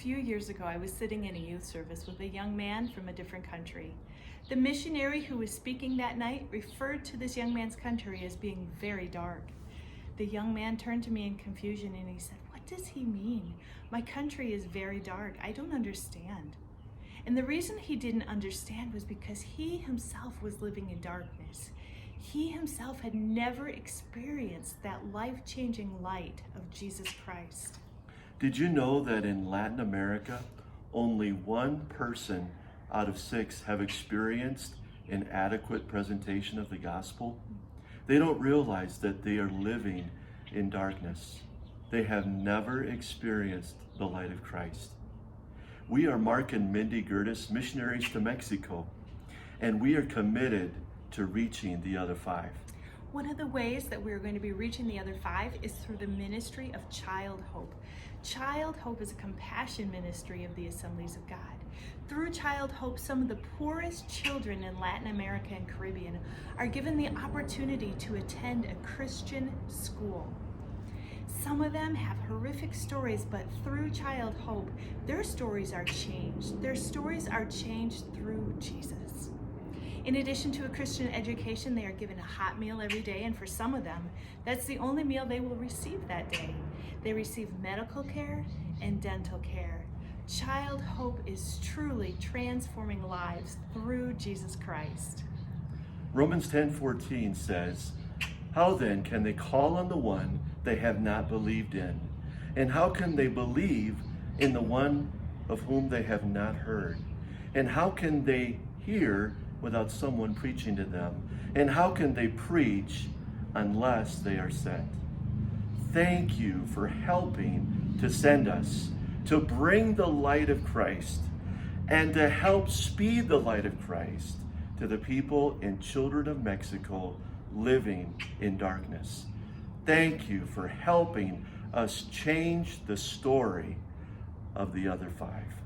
few years ago, I was sitting in a youth service with a young man from a different country. The missionary who was speaking that night referred to this young man's country as being very dark. The young man turned to me in confusion and he said, "What does he mean? My country is very dark. I don't understand." And the reason he didn't understand was because he himself was living in darkness. He himself had never experienced that life-changing light of Jesus Christ. Did you know that in Latin America, only 1 person out of 6 have experienced an adequate presentation of the gospel? They don't realize that they are living in darkness. They have never experienced the light of Christ. We are Mark and Mindy Gerdes, missionaries to Mexico, and we are committed to reaching the other 5. One of the ways that we're going to be reaching the other 5 is through the ministry of Child Hope. Child Hope is a compassion ministry of the Assemblies of God. Through Child Hope, some of the poorest children in Latin America and Caribbean are given the opportunity to attend a Christian school. Some of them have horrific stories, but through Child Hope, their stories are changed. Their stories are changed through Jesus. In addition to a Christian education, they are given a hot meal every day, and for some of them, that's the only meal they will receive that day. They receive medical care and dental care. Child Hope is truly transforming lives through Jesus Christ. Romans 10:14 says, "How then can they call on the one they have not believed in? And how can they believe in the one of whom they have not heard? And how can they hear without someone preaching to them? And how can they preach unless they are sent?" Thank you for helping to send us, to bring the light of Christ, and to help speed the light of Christ to the people and children of Mexico living in darkness. Thank you for helping us change the story of the other 5.